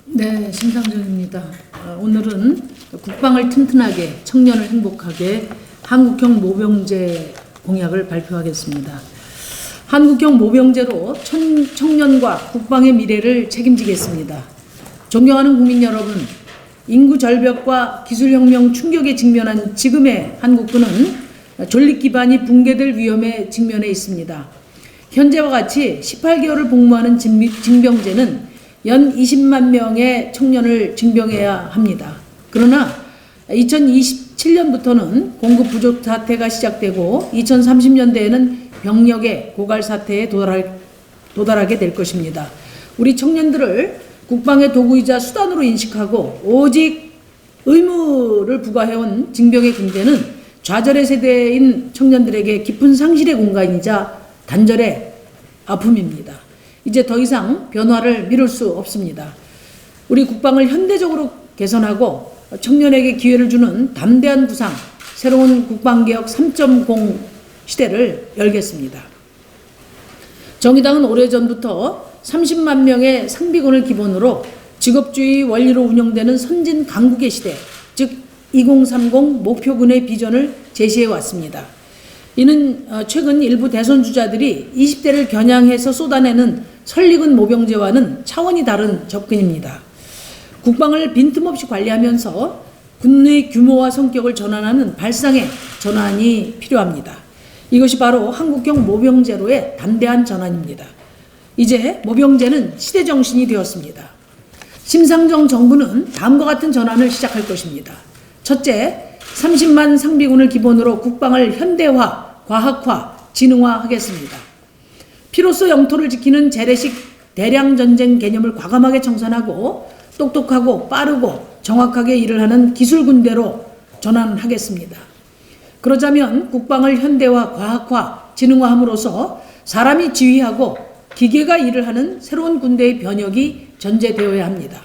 네, 심상정입니다. 오늘은 국방을 튼튼하게, 청년을 행복하게 한국형 모병제 공약을 발표하겠습니다. 한국형 모병제로 청년과 국방의 미래를 책임지겠습니다. 존경하는 국민 여러분, 인구 절벽과 기술혁명 충격에 직면한 지금의 한국군은 존립 기반이 붕괴될 위험에 직면해 있습니다. 현재와 같이 18개월을 복무하는 징병제는 연 20만 명의 청년을 징병해야 합니다. 그러나 2027년부터는 공급 부족 사태가 시작되고 2030년대에는 병력의 고갈 사태에 도달하게 될 것입니다. 우리 청년들을 국방의 도구이자 수단으로 인식하고 오직 의무를 부과해온 징병의 군대는 좌절의 세대인 청년들에게 깊은 상실의 공간이자 단절의 아픔입니다. 이제 더 이상 변화를 미룰 수 없습니다. 우리 국방을 현대적으로 개선하고 청년에게 기회를 주는 담대한 구상, 새로운 국방개혁 3.0 시대를 열겠습니다. 정의당은 오래전부터 30만 명의 상비군을 기본으로 직업주의 원리로 운영되는 선진 강국의 시대, 즉 2030 목표군의 비전을 제시해 왔습니다. 이는 최근 일부 대선 주자들이 20대를 겨냥해서 쏟아내는 설익은 모병제와는 차원이 다른 접근입니다. 국방을 빈틈없이 관리하면서 군의 규모와 성격을 전환하는 발상의 전환이 필요합니다. 이것이 바로 한국형 모병제로의 담대한 전환입니다. 이제 모병제는 시대 정신이 되었습니다. 심상정 정부는 다음과 같은 전환을 시작할 것입니다. 첫째, 30만 상비군을 기본으로 국방을 현대화, 과학화, 지능화하겠습니다. 피로써 영토를 지키는 재래식 대량전쟁 개념을 과감하게 청산하고 똑똑하고 빠르고 정확하게 일을 하는 기술군대로 전환하겠습니다. 그러자면 국방을 현대화, 과학화, 지능화함으로써 사람이 지휘하고 기계가 일을 하는 새로운 군대의 변혁이 전제되어야 합니다.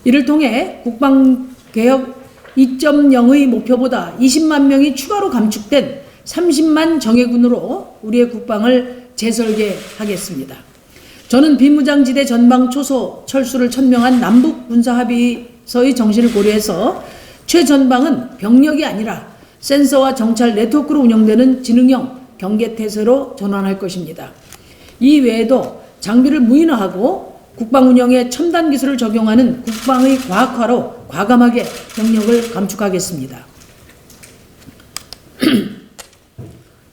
이를 통해 국방개혁 2.0의 목표보다 20만 명이 추가로 감축된 30만 정예군으로 우리의 국방을 재설계하겠습니다. 저는 비무장지대 전방 초소 철수를 천명한 남북 군사합의서의 정신을 고려해서 최전방은 병력이 아니라 센서와 정찰 네트워크로 운영되는 지능형 경계태세로 전환할 것입니다. 이 외에도 장비를 무인화하고 국방 운영에 첨단 기술을 적용하는 국방의 과학화로 과감하게 병력을 감축하겠습니다.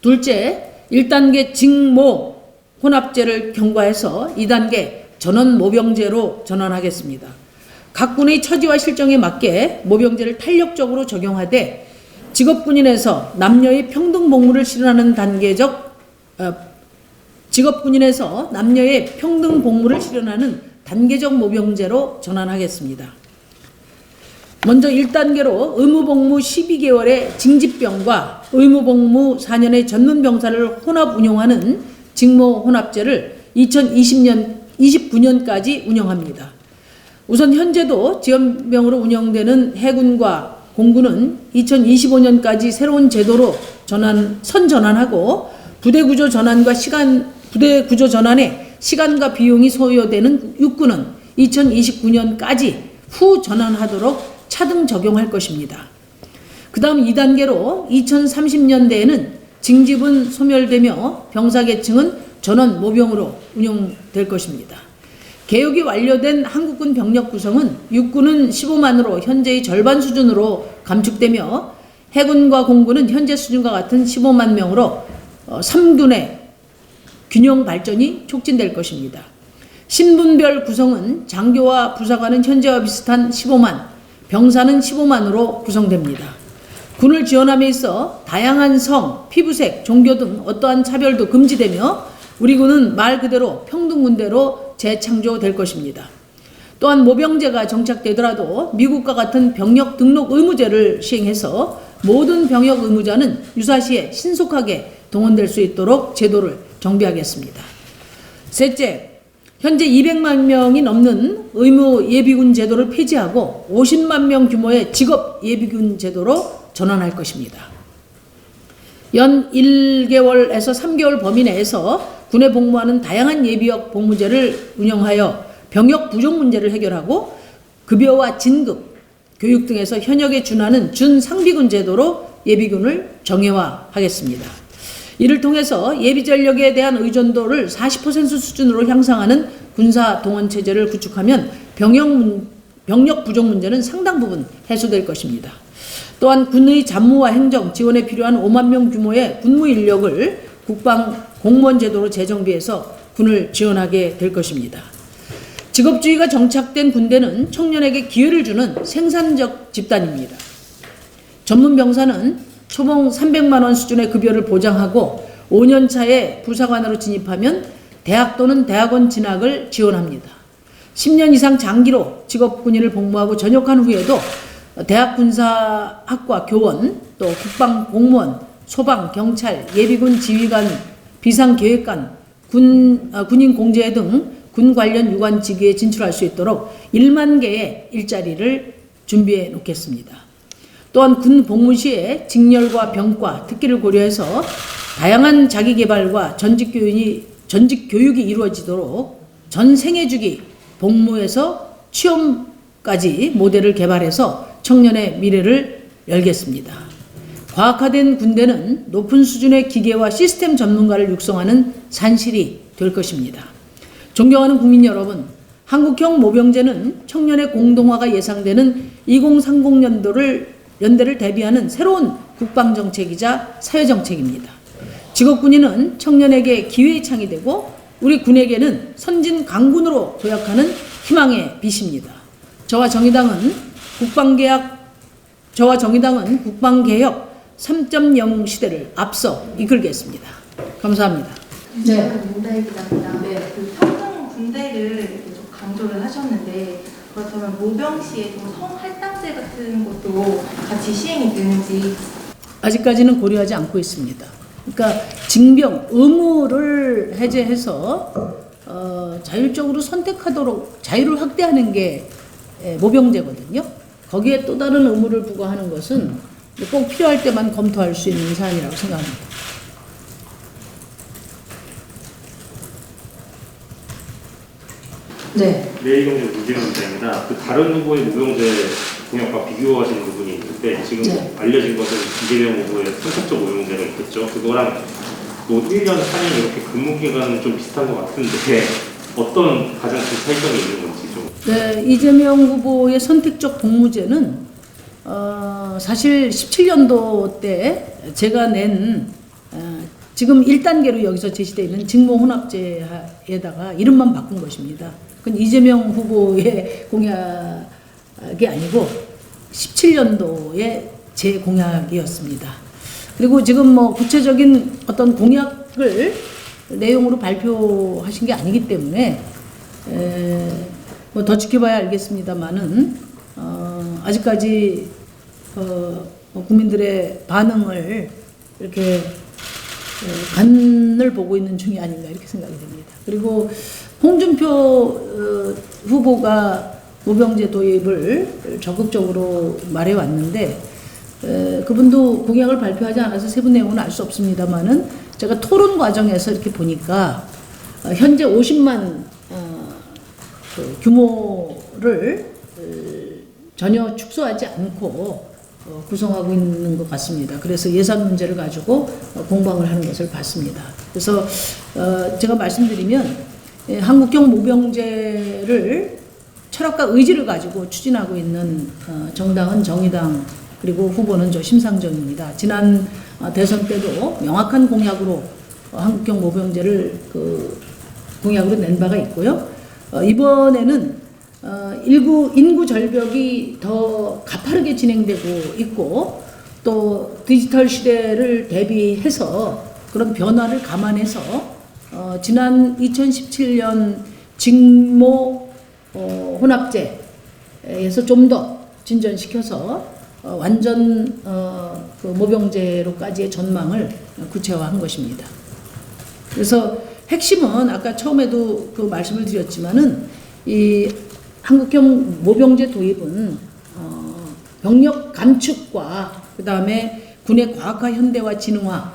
둘째, 1단계 징모 혼합제를 경과해서 2단계 전원 모병제로 전환하겠습니다. 각 군의 처지와 실정에 맞게 모병제를 탄력적으로 적용하되 직업군인에서 남녀의 평등 복무를 실현하는 단계적 모병제로 전환하겠습니다. 먼저 1단계로 의무복무 12개월의 징집병과 의무복무 4년의 전문병사를 혼합 운용하는 징모혼합제를 2029년까지 운영합니다. 우선 현재도 지원병으로 운영되는 해군과 공군은 2025년까지 새로운 제도로 선전환하고 부대 구조 전환에 시간과 비용이 소요되는 육군은 2029년까지 후 전환하도록 차등 적용할 것입니다. 그 다음 2단계로 2030년대에는 징집은 소멸되며 병사계층은 전원 모병으로 운영될 것입니다. 개혁이 완료된 한국군 병력 구성은 육군은 15만으로 현재의 절반 수준으로 감축되며 해군과 공군은 현재 수준과 같은 15만 명으로 3군의 균형 발전이 촉진될 것입니다. 신분별 구성은 장교와 부사관은 현재와 비슷한 15만, 병사는 15만으로 구성됩니다. 군을 지원함에 있어 다양한 성, 피부색, 종교 등 어떠한 차별도 금지되며 우리 군은 말 그대로 평등군대로 재창조될 것입니다. 또한 모병제가 정착되더라도 미국과 같은 병력 등록 의무제를 시행해서 모든 병역 의무자는 유사시에 신속하게 동원될 수 있도록 제도를 정비하겠습니다. 셋째, 현재 200만 명이 넘는 의무 예비군 제도를 폐지하고 50만 명 규모의 직업 예비군 제도로 전환할 것입니다. 연 1개월에서 3개월 범위 내에서 군에 복무하는 다양한 예비역 복무제를 운영하여 병역 부족 문제를 해결하고 급여와 진급, 교육 등에서 현역에 준하는 준상비군 제도로 예비군을 정예화하겠습니다. 이를 통해서 예비전력에 대한 의존도를 40% 수준으로 향상하는 군사 동원 체제를 구축하면 병력 부족 문제는 상당 부분 해소될 것입니다. 또한 군의 잡무와 행정, 지원에 필요한 5만 명 규모의 군무 인력을 국방 공무원 제도로 재정비해서 군을 지원하게 될 것입니다. 직업주의가 정착된 군대는 청년에게 기회를 주는 생산적 집단입니다. 전문 병사는 초봉 300만 원 수준의 급여를 보장하고 5년 차에 부사관으로 진입하면 대학 또는 대학원 진학을 지원합니다. 10년 이상 장기로 직업군인을 복무하고 전역한 후에도 대학군사학과 교원, 또 국방공무원, 소방, 경찰, 예비군 지휘관, 비상계획관, 군인 공제 등 군 관련 유관 직위에 진출할 수 있도록 1만 개의 일자리를 준비해 놓겠습니다. 또한 군 복무 시에 직렬과 병과, 특기를 고려해서 다양한 자기개발과 전직 교육이 이루어지도록 전 생애주기 복무에서 취업까지 모델을 개발해서 청년의 미래를 열겠습니다. 과학화된 군대는 높은 수준의 기계와 시스템 전문가를 육성하는 산실이 될 것입니다. 존경하는 국민 여러분, 한국형 모병제는 청년의 공동화가 예상되는 2030년대를 대비하는 새로운 국방정책이자 사회정책입니다. 직업군인은 청년에게 기회의 창이 되고 우리 군에게는 선진 강군으로 도약하는 희망의 빛입니다. 저와 정의당은 국방개혁 3.0 시대를 앞서 이끌겠습니다. 감사합니다. 네. 문다희 기자입니다. 네. 그 평등 군대를 계속 강조를 하셨는데 그렇다면 모병 시에 좀 성할당제 같은 것도 같이 시행이 되는지 아직까지는 고려하지 않고 있습니다. 그러니까 징병 의무를 해제해서 자율적으로 선택하도록 자유를 확대하는 게 모병제거든요. 거기에 또 다른 의무를 부과하는 것은 꼭 필요할 때만 검토할 수 있는 사안이라고 생각합니다. 네. 내일경제 문재인 기자입니다. 그 다른 후보의 모병제 공약과 비교하시는 부분이 있는데 지금 네. 알려진 것은 이재명 후보의 선택적 모병제가 있겠죠. 그거랑 뭐 1년, 4년 이렇게 근무 기간은 좀 비슷한 것 같은데 어떤 가장 큰 차이점이 있는 건지 좀. 네, 이재명 후보의 선택적 복무제는 사실 17년도 때 제가 낸 지금 1단계로 여기서 제시되어 있는 직무혼합제에다가 이름만 바꾼 것입니다. 그건 이재명 후보의 공약이 아니고 17년도의 제 공약이었습니다. 그리고 지금 뭐 구체적인 어떤 공약을 내용으로 발표하신 게 아니기 때문에 뭐 더 지켜봐야 알겠습니다만은 아직까지 국민들의 반응을 이렇게 간을 보고 있는 중이 아닌가 이렇게 생각이 됩니다. 그리고 홍준표 후보가 모병제 도입을 적극적으로 말해왔는데 그분도 공약을 발표하지 않아서 세부 내용은 알 수 없습니다만은 제가 토론 과정에서 이렇게 보니까 현재 50만 그 규모를 전혀 축소하지 않고 구성하고 있는 것 같습니다. 그래서 예산 문제를 가지고 공방을 하는 것을 봤습니다. 그래서 제가 말씀드리면 한국형 모병제를 철학과 의지를 가지고 추진하고 있는 정당은 정의당 그리고 후보는 저 심상정입니다. 지난 대선 때도 명확한 공약으로 한국형 모병제를 그 공약으로 낸 바가 있고요. 이번에는 인구 절벽이 더 가파르게 진행되고 있고 또 디지털 시대를 대비해서 그런 변화를 감안해서 지난 2017년 직모 혼합제에서 좀 더 진전시켜서 완전 그 모병제로까지의 전망을 구체화한 것입니다. 그래서 핵심은 아까 처음에도 그 말씀을 드렸지만은 이 한국형 모병제 도입은 병력 감축과 그 다음에 군의 과학화 현대화 진흥화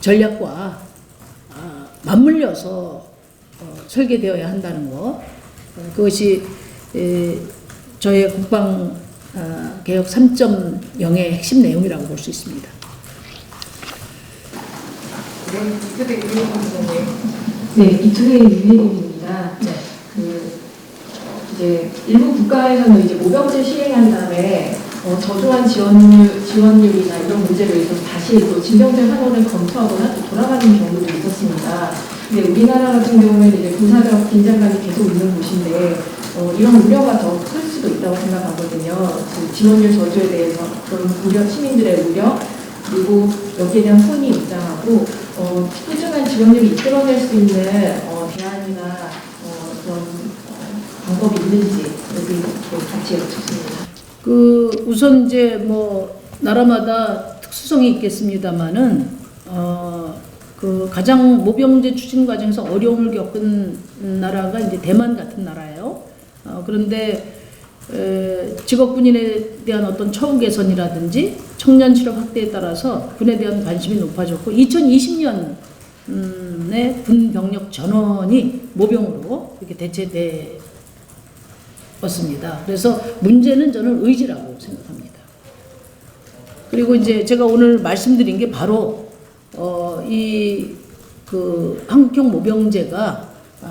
전략과 맞물려서 설계되어야 한다는 것, 그것이 저의 국방 개혁 3.0의 핵심 내용이라고 볼 수 있습니다. 네, 이투대 윤희동 부장님. 네, 이투대 윤희동입니다. 네. 이제 일부 국가에서는 이제 모병제 시행한 다음에 저조한 지원율이나 이런 문제로 있어서 다시 또 징병제 환원을 검토하거나 또 돌아가는 경우도 있었습니다. 근데 우리나라 같은 경우에는 이제 군사력 긴장감이 계속 있는 곳인데 이런 우려가 더 클 수도 있다고 생각하거든요. 그 지원율 저조에 대해서 그런 우려, 시민들의 우려, 그리고 여기에 대한 손이 입장하고 꾸준한 지원율을 이끌어낼 수 있는 대안이나 그런 방법이 있는지 여기 같이 여쭙습니다. 우선 이제 뭐 나라마다 특수성이 있겠습니다만은 가장 모병제 추진 과정에서 어려움을 겪은 나라가 이제 대만 같은 나라예요. 그런데 직업군인에 대한 어떤 처우 개선이라든지 청년 실업 확대에 따라서 군에 대한 관심이 높아졌고 2020년에 군 병력 전원이 모병으로 이렇게 대체되었습니다. 그래서 문제는 저는 의지라고 생각합니다. 그리고 이제 제가 오늘 말씀드린 게 바로 한국형 모병제가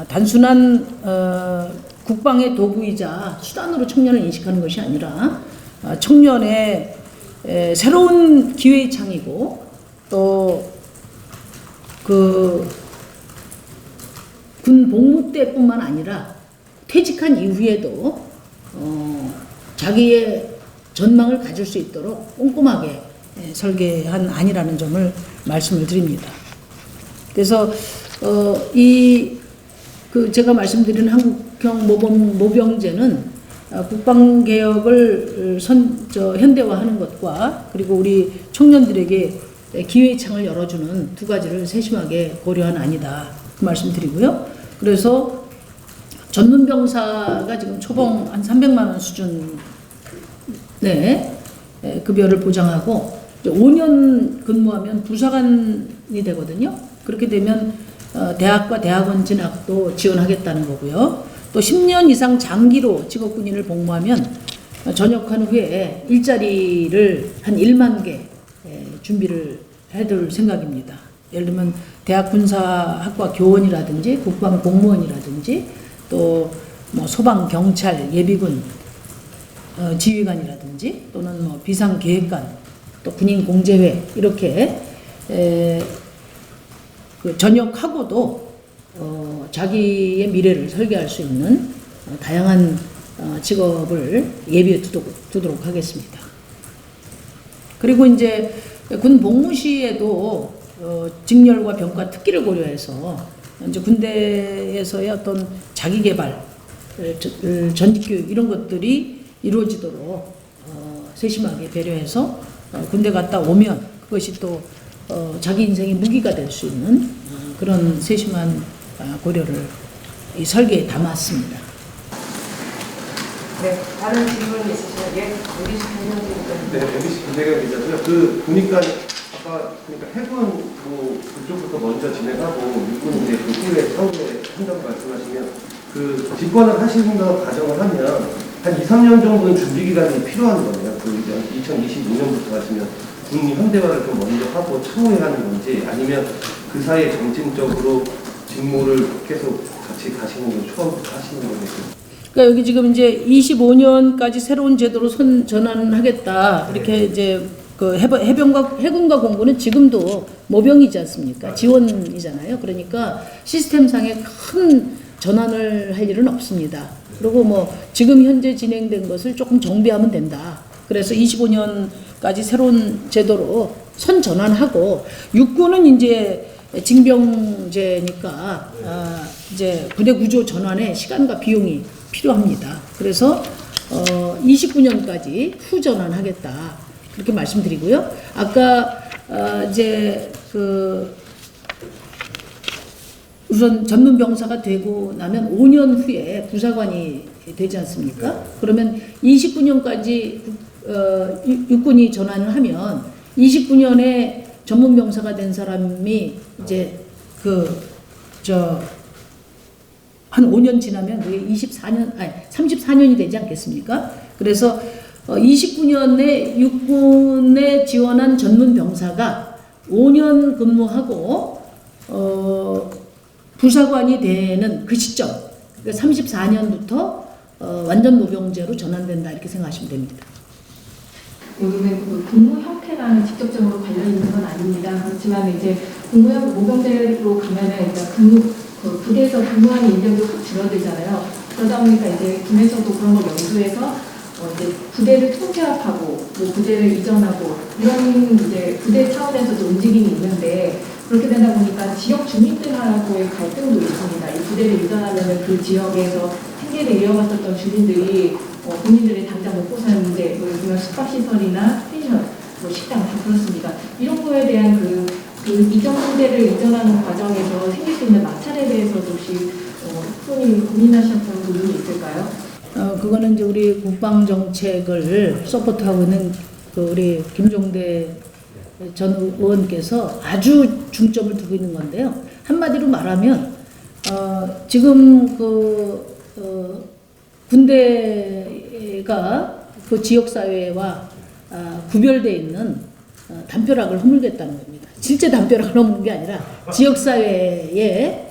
단순한 국방의 도구이자 수단으로 청년을 인식하는 것이 아니라 청년의 새로운 기회의 창이고 또 군 복무 때뿐만 아니라 퇴직한 이후에도 자기의 전망을 가질 수 있도록 꼼꼼하게 설계한 안이라는 점을 말씀을 드립니다. 그래서 제가 말씀드린 한국형 모병제는 국방개혁을 현대화하는 것과 그리고 우리 청년들에게 기회의 창을 열어주는 두 가지를 세심하게 고려한 안이다. 그 말씀 드리고요. 그래서 전문병사가 지금 초봉 한 300만 원 수준의 급여를 보장하고 5년 근무하면 부사관이 되거든요. 그렇게 되면 대학과 대학원 진학도 지원하겠다는 거고요. 또 10년 이상 장기로 직업군인을 복무하면 전역한 후에 일자리를 한 1만 개 준비를 해둘 생각입니다. 예를 들면 대학 군사학과 교원이라든지 국방 공무원이라든지 또 뭐 소방, 경찰, 예비군 지휘관이라든지 또는 뭐 비상계획관 또 군인 공제회 이렇게 전역하고도 자기의 미래를 설계할 수 있는 다양한 직업을 예비해 두도록 하겠습니다. 그리고 이제 군 복무 시에도 직렬과 병과 특기를 고려해서 이제 군대에서의 어떤 자기 개발, 전직 교육 이런 것들이 이루어지도록 세심하게 배려해서 군대 갔다 오면 그것이 또 자기 인생의 무기가 될 수 있는 그런 세심한 고려를 이 설계에 담았습니다. 네, 다른 질문이 있으시면 MBC 김정진 기자님. 네, MBC 김재경 기자고요. 보니까 아까 해군 그쪽부터 먼저 진행하고 육군 이제 그 후에 차후에 한다고 말씀하시면 집권을 하시는 거 가정을 하면 한 2, 3년 정도는 준비 기간이 필요한 거네요. 2025년부터 하시면 군 현대화를 좀 먼저 하고 차후에 하는 건지 아니면 그 사이에 점진적으로 직무를 계속 같이 가시는 건 처음부터 하시는 건지. 그러니까 여기 지금 이제 25년까지 새로운 제도로 전환하겠다 이렇게 이제 해병과 해군과 공군은 지금도 모병이지 않습니까? 지원이잖아요. 그러니까 시스템상에 큰 전환을 할 일은 없습니다. 그리고 뭐 지금 현재 진행된 것을 조금 정비하면 된다. 그래서 25년까지 새로운 제도로 선전환하고 육군은 이제 징병제니까 이제 부대 구조 전환에 시간과 비용이 필요합니다. 그래서 29년까지 후전환하겠다 그렇게 말씀드리고요. 아까 이제 우선 전문 병사가 되고 나면 5년 후에 부사관이 되지 않습니까? 그러면 29년까지 육군이 전환을 하면 29년에 전문 병사가 된 사람이 이제 한 5년 지나면 그게 34년이 되지 않겠습니까? 그래서 29년에 육군에 지원한 전문 병사가 5년 근무하고 부사관이 되는 그 시점, 34년부터 완전 모병제로 전환된다 이렇게 생각하시면 됩니다. 여기는 그 근무 형태랑 직접적으로 관련 있는 건 아닙니다. 그렇지만 이제 근무형 모병제로 가면은 이제 그 부대에서 근무하는 인력이 확 줄어들잖아요. 그러다 보니까 이제 군에서도 그런 걸 염두해서 이제 부대를 통폐합하고 뭐 부대를 이전하고 이런 이제 부대 차원에서도 움직임이 있는데 그렇게 되다 보니까 지역 주민들하고의 갈등도 있습니다. 이 부대를 이전하면은 그 지역에서 생계를 이어갔었던 주민들이 본인들이 당장 먹고 사는 문제, 뭐 요즘은 숙박시설이나 펜션, 뭐 식당 다 그렇습니다. 이런 거에 대한 그 이전 부대를 이전하는 과정에서 생길 수 있는 마찰에 대해서도 혹시 후보님 고민하셨던 부분이 있을까요? 그거는 이제 우리 국방 정책을 서포트하고 있는 우리 김종대 전 의원께서 아주 중점을 두고 있는 건데요. 한마디로 말하면 지금 군대가 그 지역 사회와 구별되어 있는 담벼락을 허물겠다는 겁니다. 실제 담벼락을 허무는 게 아니라 지역 사회에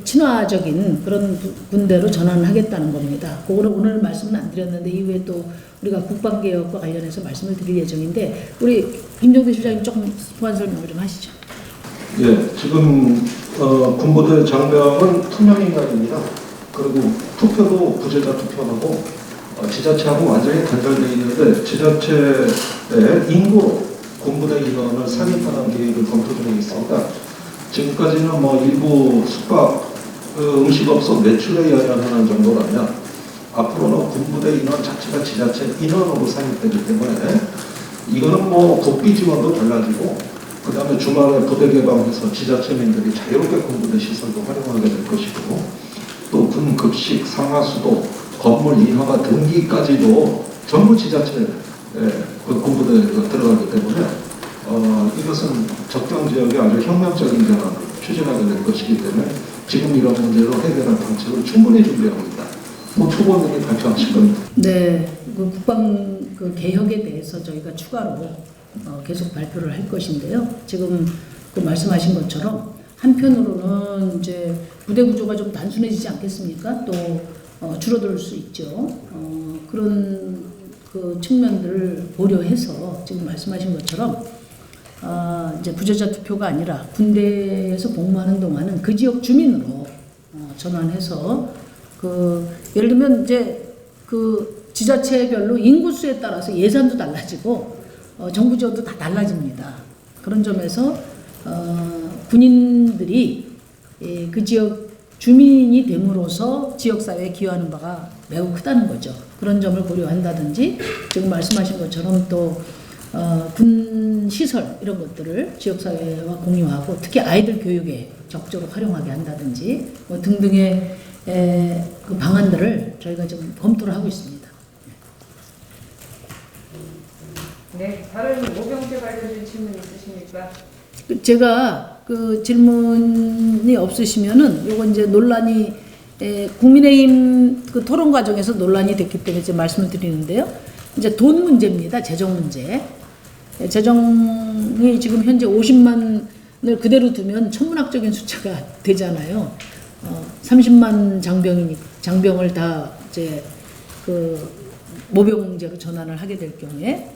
친화적인 그런 군대로 전환하겠다는 겁니다. 그거는 오늘 말씀은 안 드렸는데 이후에 또 우리가 국방개혁과 관련해서 말씀을 드릴 예정인데 우리 김종대 실장님 조금 보완 설명을 좀 하시죠. 예, 지금 군부대 장병은 투명인간입니다. 그리고 투표도 부재자 투표하고 지자체하고 완전히 단절되어 있는데 지자체의 인구로 군부대 인원을 상입하는 계획을 검토 중에 있습니다. 지금까지는 뭐 일부 숙박 음식업소 매출에 연연하는 정도라면 앞으로는 군부대 인원 자체가 지자체 인원으로 상입되기 때문에 이거는 뭐 국비 지원도 달라지고 그 다음에 주말에 부대 개방해서 지자체민들이 자유롭게 군부대 시설도 활용하게 될 것이고 또 군 급식, 상하수도, 건물 인허가 등기까지도 전부 지자체 그 군부대에 들어가기 때문에 이것은 적정 지역에 아주 혁명적인 변화를 추진하게 될 것이기 때문에 지금 이런 문제로 해결할 방책을 충분히 준비하고 있다. 뭐 초보님이 발표하실 겁니다. 네, 그 국방 개혁에 대해서 저희가 추가로 계속 발표를 할 것인데요. 지금 그 말씀하신 것처럼 한편으로는 이제 부대 구조가 좀 단순해지지 않겠습니까? 또 줄어들 수 있죠. 그런 그 측면들을 고려해서 지금 말씀하신 것처럼 이제 부재자 투표가 아니라 군대에서 복무하는 동안은 그 지역 주민으로 전환해서 예를 들면 이제 그 지자체별로 인구수에 따라서 예산도 달라지고 정부 지원도 다 달라집니다. 그런 점에서 군인들이 그 지역 주민이 됨으로써 지역사회에 기여하는 바가 매우 크다는 거죠. 그런 점을 고려한다든지 지금 말씀하신 것처럼 또 군 시설 이런 것들을 지역사회와 공유하고 특히 아이들 교육에 적극적으로 활용하게 한다든지 뭐 등등의 그 방안들을 저희가 좀 검토를 하고 있습니다. 네, 다른 모병제 관련된 질문 있으십니까? 제가 그 질문이 없으시면은 요거 이제 논란이 국민의힘 그 토론 과정에서 논란이 됐기 때문에 이제 말씀을 드리는데요. 이제 돈 문제입니다. 재정 문제. 재정이 지금 현재 50만을 그대로 두면 천문학적인 숫자가 되잖아요. 30만 장병을 다 이제 그 모병제로 전환을 하게 될 경우에.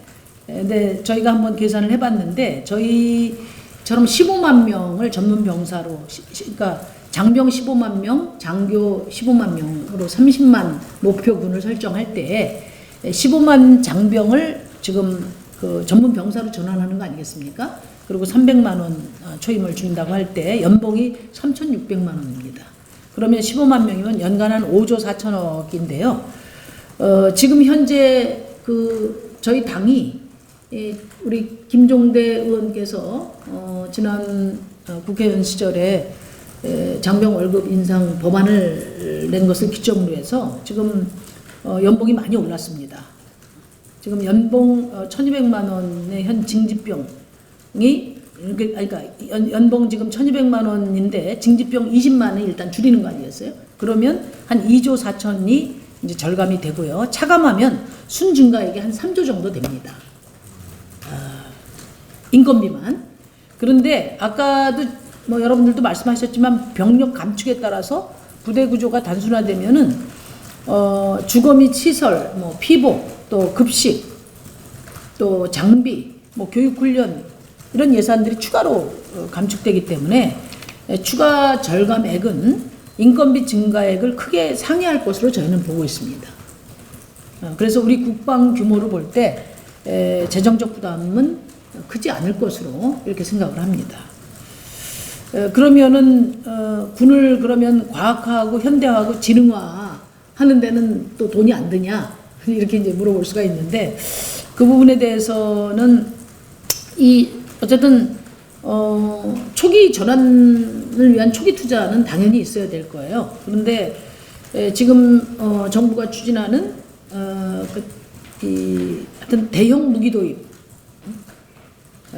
근데 저희가 한번 계산을 해봤는데 저희처럼 15만 명을 전문 병사로 그러니까 장병 15만 명, 장교 15만 명으로 30만 목표군을 설정할 때 15만 장병을 지금 그 전문 병사로 전환하는 거 아니겠습니까? 그리고 300만 원 초임을 준다고 할 때 연봉이 3,600만 원입니다. 그러면 15만 명이면 연간 한 5조 4천억인데요. 지금 현재 그 저희 당이 우리 김종대 의원께서 지난 국회의원 시절에 장병 월급 인상 법안을 낸 것을 기점으로 해서 지금 연봉이 많이 올랐습니다. 지금 연봉 1,200만 원의 현 징집병이 그러니까 연봉 지금 1,200만 원인데 징집병 20만 원 일단 줄이는 거 아니겠어요? 그러면 한 2조 4천이 이제 절감이 되고요. 차감하면 순증가액이 한 3조 정도 됩니다. 인건비만. 그런데 아까도 뭐 여러분들도 말씀하셨지만 병력 감축에 따라서 부대 구조가 단순화되면은 주거 및 시설, 뭐 피복, 또 급식, 또 장비, 뭐 교육 훈련 이런 예산들이 추가로 감축되기 때문에 추가 절감액은 인건비 증가액을 크게 상회할 것으로 저희는 보고 있습니다. 그래서 우리 국방 규모를 볼 때 재정적 부담은 크지 않을 것으로 이렇게 생각을 합니다. 그러면은 군을 그러면 과학화하고 현대화하고 지능화 하는 데는 또 돈이 안 드냐 이렇게 이제 물어볼 수가 있는데 그 부분에 대해서는 어쨌든 초기 전환을 위한 초기 투자는 당연히 있어야 될 거예요. 그런데 지금 정부가 추진하는 하여튼 대형 무기 도입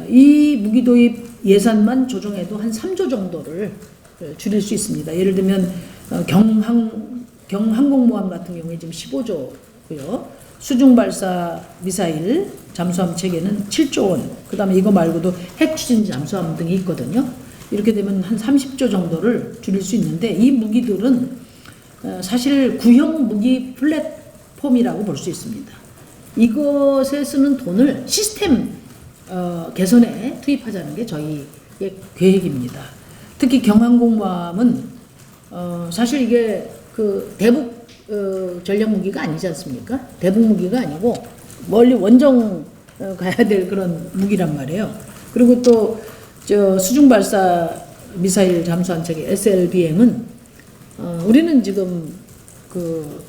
이 무기 도입 예산만 조정해도 한 3조 정도를 줄일 수 있습니다. 예를 들면 경항공모함 같은 경우에 지금 15조고요. 수중발사 미사일 잠수함 체계는 7조 원. 그다음에 이거 말고도 핵추진 잠수함 등이 있거든요. 이렇게 되면 한 30조 정도를 줄일 수 있는데 이 무기들은 사실 구형 무기 플랫폼이라고 볼 수 있습니다. 이것에 쓰는 돈을 시스템 개선에 투입하자는 게 저희의 계획입니다. 특히 경항공모함은 사실 이게 그 대북 전략 무기가 아니지 않습니까? 대북 무기가 아니고 멀리 원정 가야 될 그런 무기란 말이에요. 그리고 또 수중 발사 미사일 잠수함 체계 SLBM은 우리는 지금 그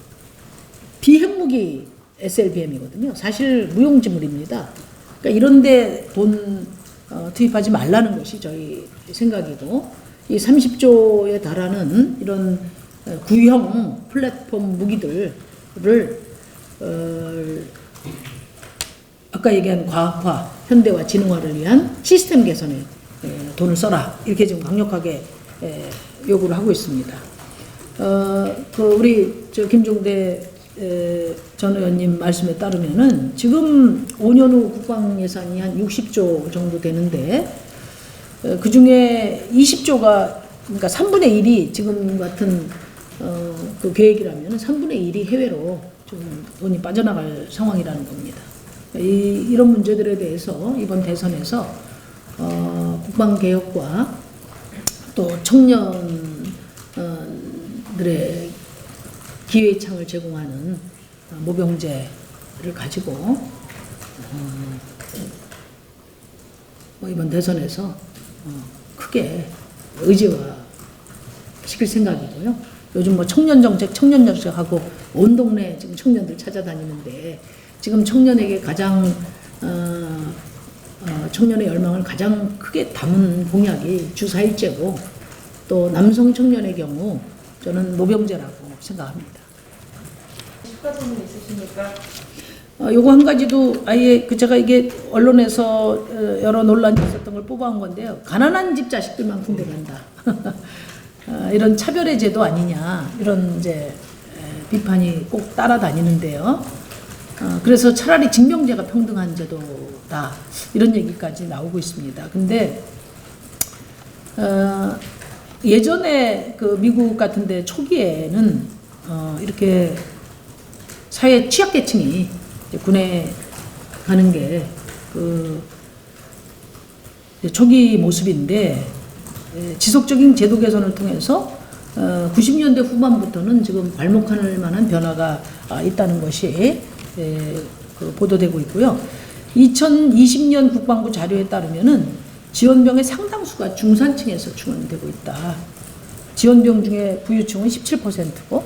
비핵무기 SLBM이거든요. 사실 무용지물입니다. 그러니까 이런데 돈 투입하지 말라는 것이 저희 생각이고 이 30조에 달하는 이런 구형 플랫폼 무기들을 아까 얘기한 과학화, 현대화, 지능화를 위한 시스템 개선에 돈을 써라 이렇게 지금 강력하게 요구를 하고 있습니다. 우리 김종대 전 의원님 말씀에 따르면은 지금 5년 후 국방 예산이 한 60조 정도 되는데 그 중에 20조가 그러니까 3분의 1이 지금 같은 그 계획이라면 3분의 1이 해외로 좀 돈이 빠져나갈 상황이라는 겁니다. 이런 문제들에 대해서 이번 대선에서 국방개혁과 또 청년들의 기회의 창을 제공하는 모병제를 가지고 이번 대선에서 크게 의제화시킬 생각이고요. 요즘 뭐 청년정책하고 온 동네 지금 청년들 찾아다니는데 지금 청년에게 가장 청년의 열망을 가장 크게 담은 공약이 주4일제고 또 남성 청년의 경우 저는 모병제라고 생각합니다. 추가 질문 있으십니까? 요거 한 가지도 아예 제가 이게 언론에서 여러 논란이 있었던 걸 뽑아온 건데요. 가난한 집 자식들만 군대 간다. 이런 차별의 제도 아니냐 이런 이제 비판이 꼭 따라다니는데요. 그래서 차라리 징병제가 평등한 제도다 이런 얘기까지 나오고 있습니다. 근데 예전에 그 미국 같은데 초기에는 이렇게 사회 취약계층이 군에 가는 게 그 초기 모습인데 지속적인 제도 개선을 통해서 90년대 후반부터는 지금 발목할 만한 변화가 있다는 것이 보도되고 있고요. 2020년 국방부 자료에 따르면은 지원병의 상당수가 중산층에서 지원되고 있다. 지원병 중에 부유층은 17%고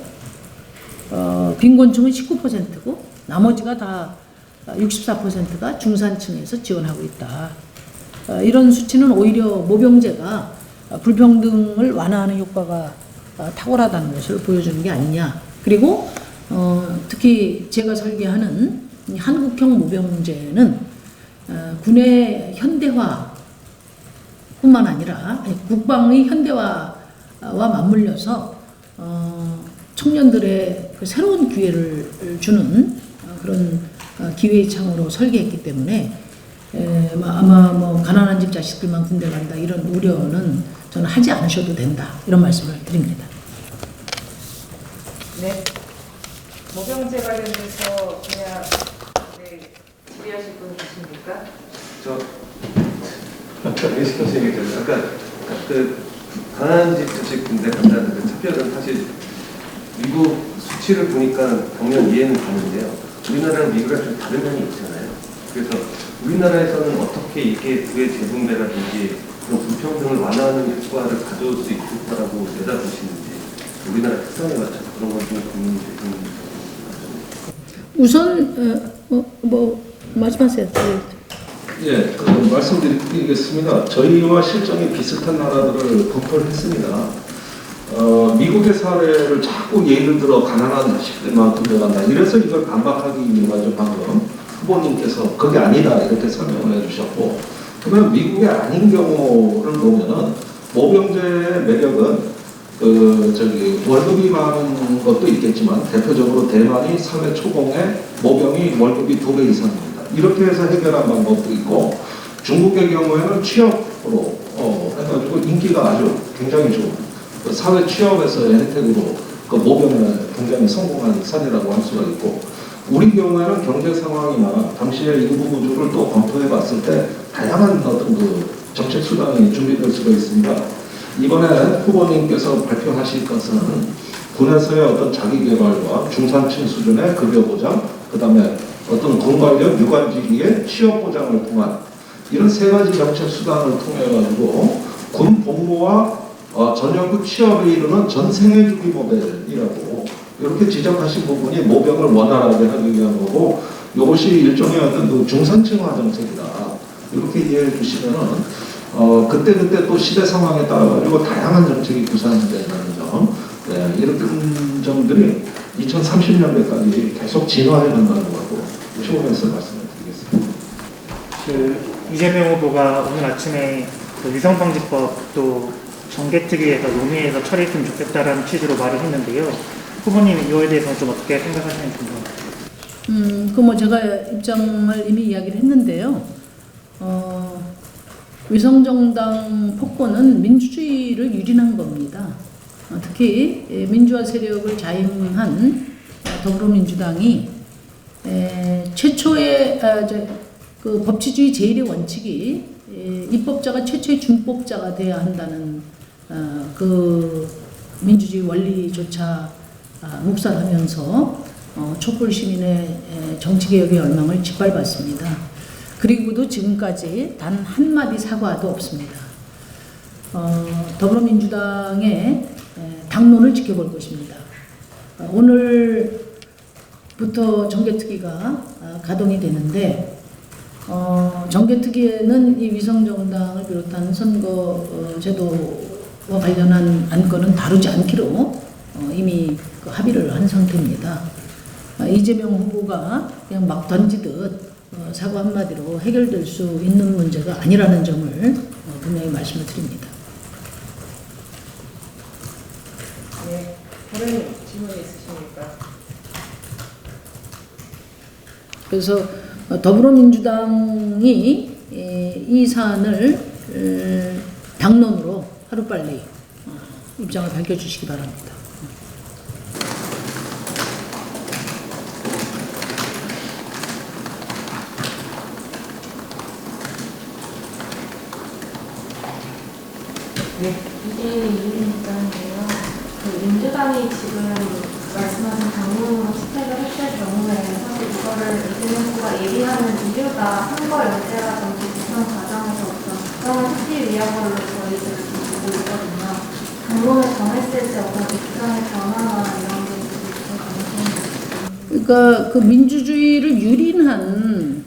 빈곤층은 19%고 나머지가 다 64%가 중산층에서 지원하고 있다. 이런 수치는 오히려 모병제가 불평등을 완화하는 효과가 탁월하다는 것을 보여주는 게 아니냐. 그리고 특히 제가 설계하는 이 한국형 모병제는 군의 현대화뿐만 아니라 국방의 현대화와 맞물려서 청년들의 그 새로운 기회를 주는 그런 기회의 창으로 설계했기 때문에 아마 뭐 가난한 집 자식들만 군대 간다 이런 우려는 저는 하지 않으셔도 된다 이런 말씀을 드립니다. 네. 모병제 관련돼서 그냥 질의하실 분 계십니까? 정혜식 교수님이 아까 그 가난한 집 자식 군대 간다는 그 특별은 사실 미국 수치를 보니까 보면 이해는 가는데요. 우리나라랑 미국이랑 좀 다른 면이 있잖아요. 그래서 우리나라에서는 어떻게 이게 부의 재분배라든지 그런 불평등을 완화하는 효과를 가져올 수 있을 거라고 내다보시는지 우리나라 특성에 맞춰서 그런 걸 좀 고민되는 우선 말씀하세요. 예, 말씀드리겠습니다. 저희와 실정이 비슷한 나라들을 검토를 했습니다. 미국의 사례를 자꾸 예를 들어 가난한 자식들만 군대 간다. 이래서 이걸 반박하기 위해서 방금 후보님께서 그게 아니다 이렇게 설명을 해주셨고, 그러면 미국의 아닌 경우를 보면은 모병제의 매력은 월급이 많은 것도 있겠지만 대표적으로 대만이 사회 초봉에 모병이 월급이 2배 이상입니다. 이렇게 해서 해결한 방법도 있고, 중국의 경우에는 취업으로 해가지고 인기가 아주 굉장히 좋은 그 사회 취업에서의 혜택으로 그 모병을 굉장히 성공한 사례라고 할 수가 있고, 우리 경우에는 경제 상황이나 당시의 인구 구조를 또 검토해 봤을 때 다양한 어떤 그 정책 수단이 준비될 수가 있습니다. 이번에 후보님께서 발표하실 것은 군에서의 어떤 자기개발과 중산층 수준의 급여 보장, 그 다음에 어떤 공관력 유관직의 취업 보장을 통한 이런 3가지 정책 수단을 통해 가지고 군 복무와 전역후 취업에 이르는 전생애 주기 모델이라고 이렇게 지적하신 부분이 모병을 원활하게 하기 위한 거고, 이것이 일종의 어떤 그 중산층화 정책이다 이렇게 이해해 주시면은 그때 또 시대 상황에 따라 가지고 다양한 정책이 구상된다는 점, 네, 이런 점들이 2030년대까지 계속 진화해 간다는 거고 추후에서 말씀을 드리겠습니다. 이재명 후보가 오늘 아침에 그 위성방지법 또 정개특위에서 논의해서 처리했으면 좋겠다라는 취지로 말을 했는데요. 후보님은 이거에 대해서 좀 어떻게 생각하시는지 궁금합니다. 제가 입장을 이미 이야기를 했는데요. 위성정당 폭거는 민주주의를 유린한 겁니다. 특히 민주화 세력을 자임한 더불어민주당이 최초의 그 법치주의 제1의 원칙이 입법자가 최초의 준법자가 돼야 한다는 그 민주주의 원리조차 묵살하면서 촛불 시민의 정치개혁의 열망을 짓밟았습니다. 그리고도 지금까지 단 한마디 사과도 없습니다. 더불어민주당의 당론을 지켜볼 것입니다. 오늘부터 정개특위가 가동이 되는데 정개특위에는 이 위성정당을 비롯한 선거제도와 관련한 안건은 다루지 않기로 이미 그 합의를 한 상태입니다. 이재명 후보가 그냥 막 던지듯 사과 한마디로 해결될 수 있는 문제가 아니라는 점을 분명히 말씀을 드립니다. 네. 다른 질문 있으십니까? 그래서 더불어민주당이 이 사안을 당론으로 하루빨리 입장을 밝혀주시기 바랍니다. 이게 이유니까요. 그 민주당이 지금 말씀하신 당론으로 채택을 했을 경우에 사실 이거를 이재명 후보가 얘기하는 이유가 선거 연대라든지 구성 과정에서 어떤 특정을 찾기 위한 걸로 저희들은 보고 있거든요. 당론을 정했을 때 어떤 입장의 변화나 이런 게 있을 가능성이 있을까요? 그러니까 그 민주주의를 유린한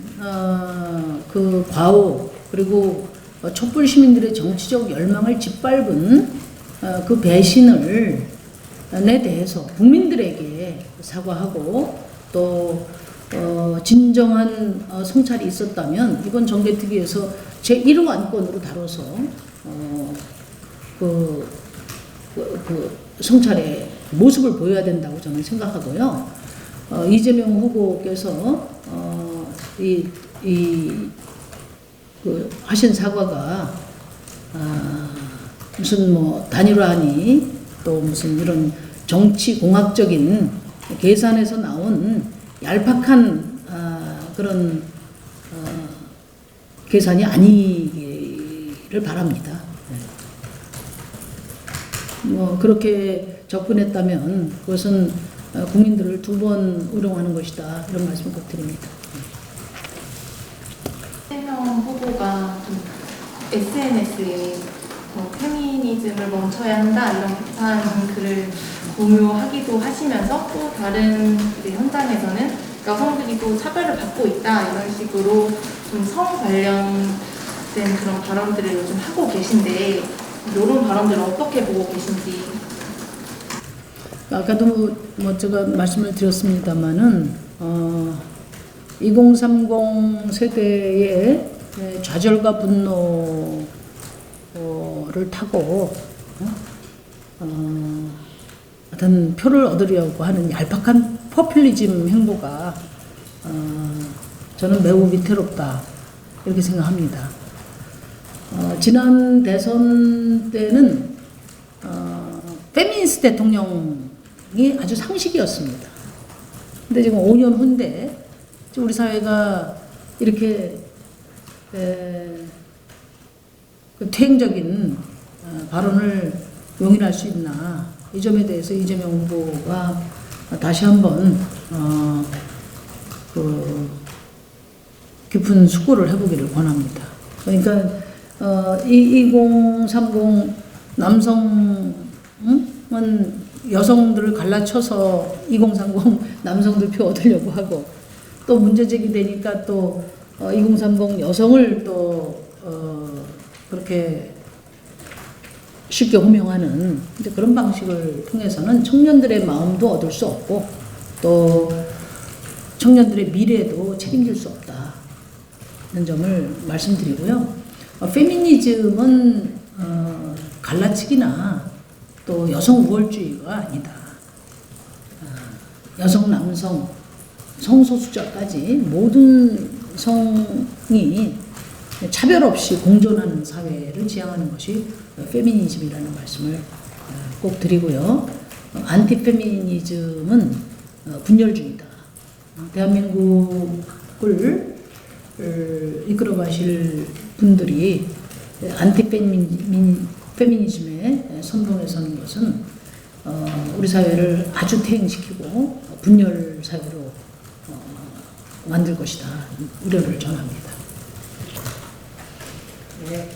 그 과오, 그리고 촛불 시민들의 정치적 열망을 짓밟은 그 배신을 에 대해서 국민들에게 사과하고 또 진정한 성찰이 있었다면 이번 정개특위에서 제1호 안건으로 다뤄서 그 성찰의 모습을 보여야 된다고 저는 생각하고요. 이재명 후보께서 하신 사과가 무슨 뭐 단일화니 또 무슨 이런 정치 공학적인 계산에서 나온 얄팍한 그런 계산이 아니기를 바랍니다. 뭐 그렇게 접근했다면 그것은 국민들을 두 번 우롱하는 것이다 이런 말씀을 꼭 드립니다. 이재명 후보가 좀 SNS에 페미니즘을 멈춰야 한다 이런 비판 글을 공유하기도 하시면서 또 다른 현장에서는 여성들이 또 차별을 받고 있다 이런 식으로 좀 성 관련된 그런 발언들을 요즘 하고 계신데 이런 발언들을 어떻게 보고 계신지. 아까도 뭐 제가 말씀을 드렸습니다마는 2030 세대의 좌절과 분노를 타고 어떤 표를 얻으려고 하는 얄팍한 포퓰리즘 행보가 저는 매우 위태롭다 이렇게 생각합니다. 지난 대선 때는 페미니스트 대통령이 아주 상식이었습니다. 근데 지금 5년 후인데 우리 사회가 이렇게 퇴행적인 발언을 용인할 수 있나 이 점에 대해서 이재명 후보가 다시 한번 깊은 숙고를 해보기를 권합니다. 그러니까 2030 남성은 여성들을 갈라쳐서 2030 남성들 표 얻으려고 하고 또 문제 제기되니까 또 2030 여성을 또 그렇게 쉽게 호명하는 그런 방식을 통해서는 청년들의 마음도 얻을 수 없고 또 청년들의 미래도 책임질 수 없다는 점을 말씀드리고요. 페미니즘은 갈라치기나 또 여성 우월주의가 아니다. 여성, 남성, 성소수자까지 모든 성이 차별 없이 공존하는 사회를 지향하는 것이 페미니즘이라는 말씀을 꼭 드리고요. 안티페미니즘은 분열주의다. 대한민국을 이끌어 가실 분들이 안티페미니즘에 선봉에 서는 것은 우리 사회를 아주 퇴행시키고 분열 사회로 만들 것이다. 우려를 전합니다. 네.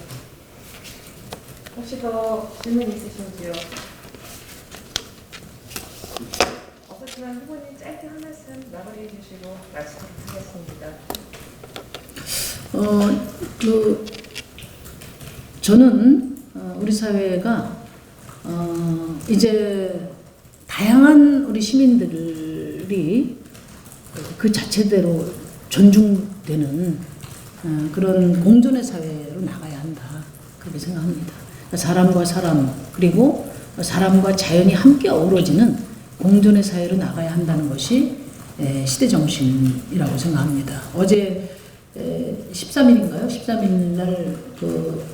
혹시 더 질문 있으신지요? 없었지만 후보님 짧게 한 말씀 마무리해 주시고 마치도록 하겠습니다. 저는 우리 사회가 이제 다양한 우리 시민들이 그 자체대로 존중되는 그런 공존의 사회로 나가야 한다. 그렇게 생각합니다. 사람과 사람 그리고 사람과 자연이 함께 어우러지는 공존의 사회로 나가야 한다는 것이 시대 정신이라고 생각합니다. 어제 13일인가요? 13일 날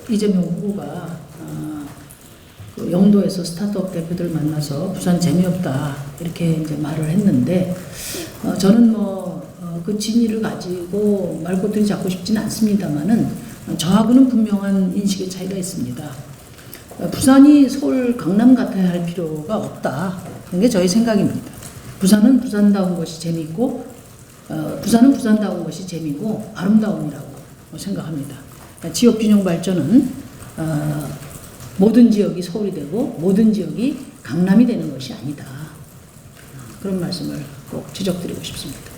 이재명 후보가 그 영도에서 스타트업 대표들 만나서 부산 재미없다 이렇게 이제 말을 했는데 저는 그 진위를 가지고 말꼬투리 잡고 싶지는 않습니다만은 저하고는 분명한 인식의 차이가 있습니다. 부산이 서울 강남 같아야 할 필요가 없다. 그런 게 저의 생각입니다. 부산은 부산다운 것이 재미있고 부산은 부산다운 것이 재미고 아름다움이라고 생각합니다. 지역 균형 발전은 모든 지역이 서울이 되고 모든 지역이 강남이 되는 것이 아니다. 그런 말씀을 꼭 지적드리고 싶습니다.